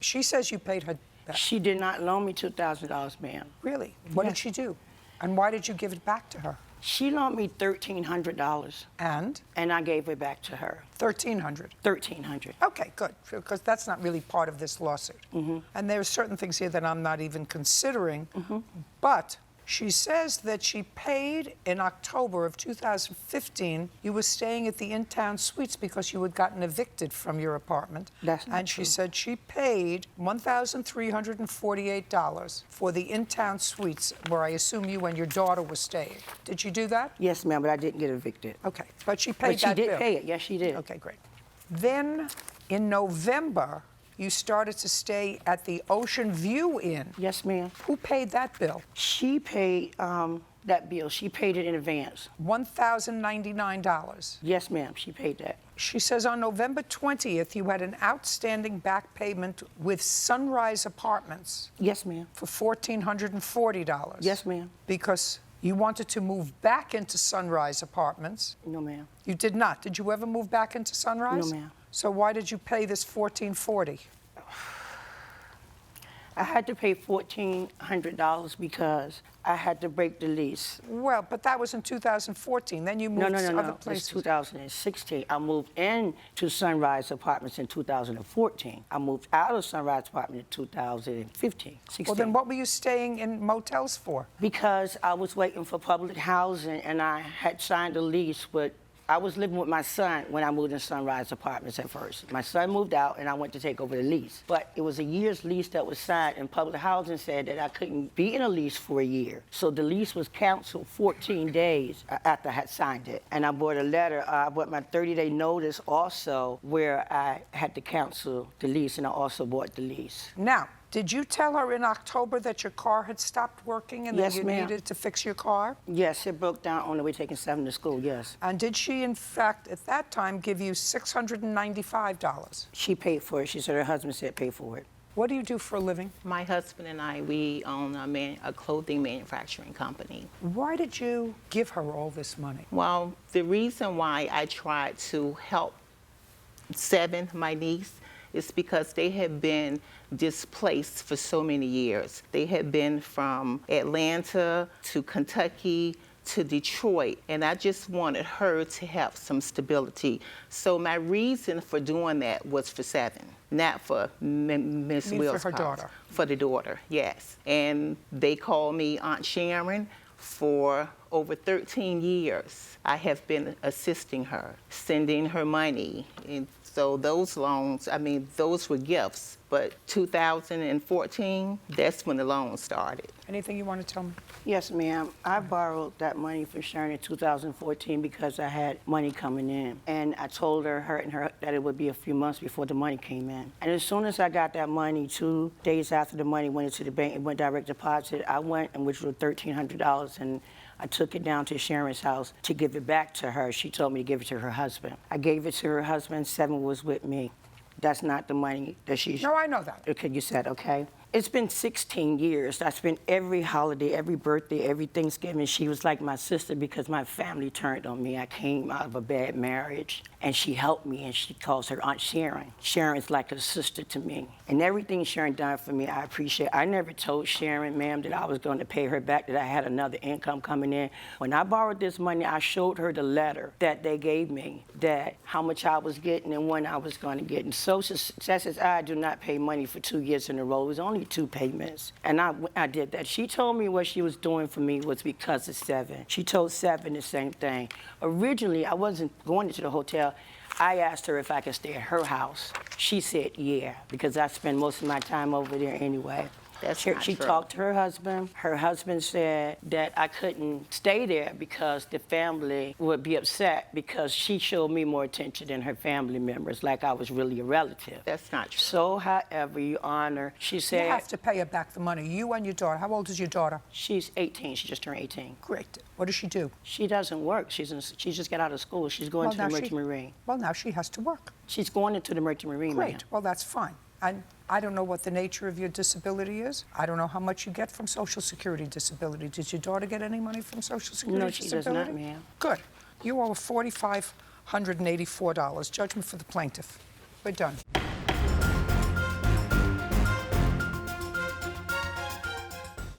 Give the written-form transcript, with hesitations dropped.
She says you paid her back. She did not loan me $2,000, ma'am. Really? What Yes. did she do? And why did you give it back to her? She loaned me $1,300, And? and I gave it back to her. $1,300. $1,300. Okay, good, because that's not really part of this lawsuit. And there are certain things here that I'm not even considering, but she says that she paid in October of 2015. You were staying at the In-Town Suites because you had gotten evicted from your apartment. That's not And she true. said she paid $1,348 for the In-Town Suites, where I assume you and your daughter were staying. Did you do that? Yes, ma'am, but I didn't get evicted. Okay, but she paid But she that did bill. pay it. Yes, she did. Okay, great. Then in November, you started to stay at the Ocean View Inn. Yes, ma'am. Who paid that bill? She paid that bill. She paid it in advance. $1,099. Yes, ma'am, she paid that. She says on November 20th, you had an outstanding back payment with Sunrise Apartments Yes, ma'am. for $1,440. Yes, ma'am. Because you wanted to move back into Sunrise Apartments. No, ma'am. You did not. Did you ever move back into Sunrise? No, ma'am. So why did you pay this $1,440? I had to pay $1,400 because I had to break the lease. Well, but that was in 2014. Then you moved No, to other It's places. 2016. I moved into Sunrise Apartments in 2014. I moved out of Sunrise Apartment in 2015, 16. Well, then what were you staying in motels for? Because I was waiting for public housing, and I had signed a lease with. I was living with my son when I moved in Sunrise Apartments at first. My son moved out, and I went to take over the lease. But it was a year's lease that was signed, and public housing said that I couldn't be in a lease for a year. So the lease was canceled 14 days after I had signed it. And I bought a letter, I bought my 30-day notice also, where I had to cancel the lease, and I also bought the lease. Now, did you tell her in October that your car had stopped working and Yes, that you ma'am. needed to fix your car? Yes, it broke down on the way taking Seven to school, yes. And did she, in fact, at that time, give you $695? She paid for it. She said her husband said pay for it. What do you do for a living? My husband and I, we own a clothing manufacturing company. Why did you give her all this money? Well, the reason why I tried to help Seven, my niece, is because they had been displaced for so many years. They had been from Atlanta to Kentucky to Detroit, and I just wanted her to have some stability. So my reason for doing that was for Seven, not for Miss Will's for her cause. daughter. For the daughter, yes. And they call me Aunt Sharon. For over 13 years, I have been assisting her, sending her money. And so those loans, I mean, those were gifts. But 2014, that's when the loan started. Anything you want to tell me? Yes, ma'am. I borrowed that money from Sharon in 2014 because I had money coming in. And I told her that it would be a few months before the money came in. And as soon as I got that money, 2 days after the money went into the bank, it went direct deposit, I went and withdrew $1,300, and I took it down to Sharon's house to give it back to her. She told me to give it to her husband. I gave it to her husband. Seven was with me. That's not the money that she... No, I know that. Okay, you said, okay. It's been 16 years. I spent every holiday, every birthday, every Thanksgiving. She was like my sister because my family turned on me. I came out of a bad marriage, and she helped me, and she calls her Aunt Sharon. Sharon's like a sister to me. And everything Sharon done for me, I appreciate. I never told Sharon, ma'am, that I was going to pay her back, that I had another income coming in. When I borrowed this money, I showed her the letter that they gave me, that how much I was getting and when I was going to get. And Social Success, I do not pay money for 2 years in a row. It was only 2 payments. And I did that. She told me what she was doing for me was because of Seven. She told Seven the same thing. Originally, I wasn't going into the hotel. I asked her if I could stay at her house. She said, yeah, because I spend most of my time over there anyway. That's She not true. talked to her husband. Her husband said that I couldn't stay there because the family would be upset because she showed me more attention than her family members, like I was really a relative. That's not true. So, however, Your Honor, she said... You have to pay her back the money, you and your daughter. How old is your daughter? She's 18. She just turned 18. Great. What does she do? She doesn't work. She just got out of school. She's going to the Merchant Marine. Well, now she has to work. She's going into the Merchant Marine, ma'am. Great. Well, that's fine. And I don't know what the nature of your disability is. I don't know how much you get from Social Security disability. Did your daughter get any money from Social Security No, she does disability? not, ma'am. Good. You owe $4,584. Judgment for the plaintiff. We're done.